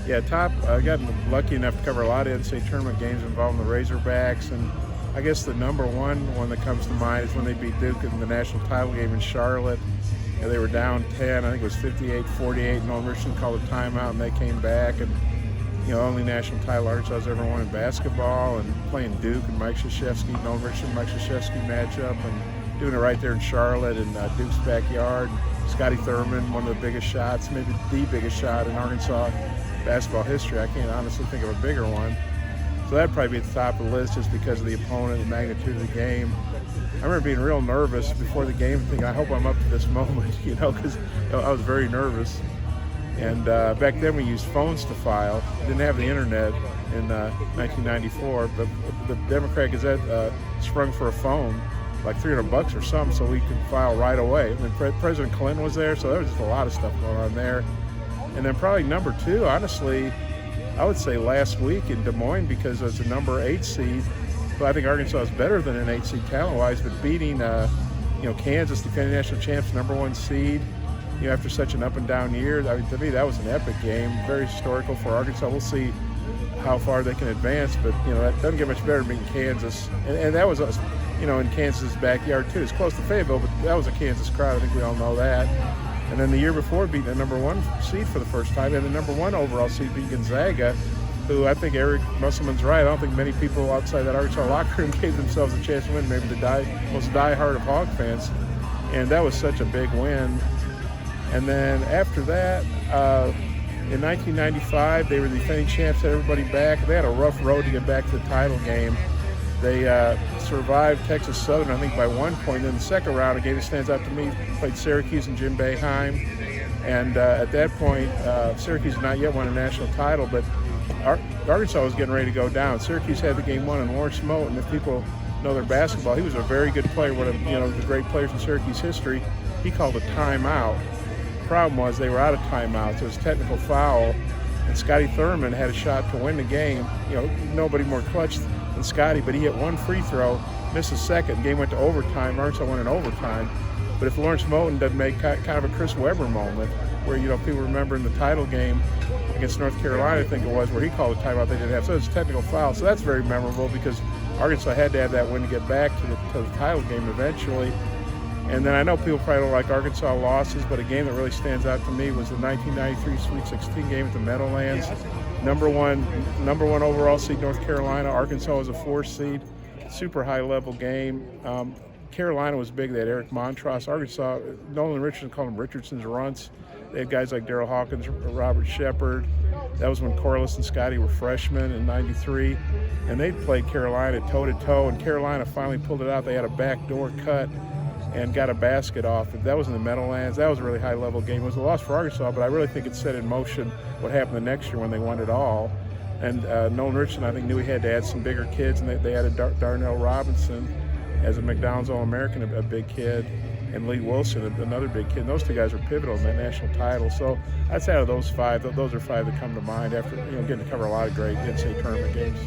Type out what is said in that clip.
Yeah, I got lucky enough to cover a lot of NCAA Tournament games involving the Razorbacks, and I guess the number one that comes to mind is when they beat Duke in the national title game in Charlotte. And they were down 10, I think it was 58-48, and Nolan Richardson called a timeout, and they came back, and only national title Arkansas has ever won in basketball, and playing Duke and Mike Krzyzewski, Nolan Richardson, Mike Krzyzewski matchup, and doing it right there in Charlotte in Duke's backyard. Scotty Thurman, one of the biggest shots, maybe the biggest shot in Arkansas basketball history. I can't honestly think of a bigger one. So that'd probably be at the top of the list just because of the opponent, the magnitude of the game. I remember being real nervous before the game, thinking, I hope I'm up to this moment, because I was very nervous. And back then we used phones to file. We didn't have the internet in 1994, but the Democrat Gazette sprung for a phone, like $300 or something, so we could file right away. And then President Clinton was there, so there was just a lot of stuff going on there. And then probably number two, honestly, I would say last week in Des Moines, because it's a number 8 seed. But I think Arkansas is better than an 8 seed talent-wise, but beating Kansas, defending national champs, number 1 seed, after such an up-and-down year, I mean, to me that was an epic game, very historical for Arkansas. We'll see how far they can advance, but that doesn't get much better than beating Kansas, and that was us, in Kansas' backyard too. It's close to Fayetteville, but that was a Kansas crowd. I think we all know that. And then the year before, beating the number 1 seed for the first time, and the number 1 overall seed beat Gonzaga, who I think Eric Musselman's right. I don't think many people outside that Arkansas locker room gave themselves a chance to win, maybe the most diehard of Hog fans. And that was such a big win. And then after that, in 1995, they were the defending champs, had everybody back. They had a rough road to get back to the title game. They survived Texas Southern, I think, by 1 point. Then the second round, a game that stands out to me, played Syracuse and Jim Boeheim. And at that point, Syracuse had not yet won a national title, but Arkansas was getting ready to go down. Syracuse had the game won, and Lawrence Moten, and if people know their basketball, he was a very good player, one of the great players in Syracuse history. He called a timeout. The problem was they were out of timeouts. It was a technical foul, and Scotty Thurman had a shot to win the game. Nobody more clutch than Scotty, but he hit one free throw, missed a second. Game went to overtime. Arkansas won in overtime. But if Lawrence Moten doesn't make kind of a Chris Webber moment, where people remember in the title game against North Carolina, I think it was, where he called a timeout they didn't have. So it's a technical foul. So that's very memorable because Arkansas had to have that win to get back to the title game eventually. And then I know people probably don't like Arkansas losses, but a game that really stands out to me was the 1993 Sweet 16 game at the Meadowlands. Number one overall seed North Carolina. Arkansas was a 4 seed. Super high level game. Carolina was big. They had Eric Montross. Arkansas, Nolan Richardson called them Richardson's runts. They had guys like Darrell Hawkins, Robert Shepard. That was when Corliss and Scotty were freshmen in '93. And they played Carolina toe-to-toe, and Carolina finally pulled it out. They had a backdoor cut and got a basket off. That was in the Meadowlands. That was a really high-level game. It was a loss for Arkansas, but I really think it set in motion what happened the next year when they won it all. And Nolan Richardson, I think, knew he had to add some bigger kids, and they added Darnell Robinson as a McDonald's All-American, a big kid, and Lee Wilson, another big kid. And those two guys were pivotal in that national title. So that's out of those 5. Those are 5 that come to mind after getting to cover a lot of great NCAA tournament games.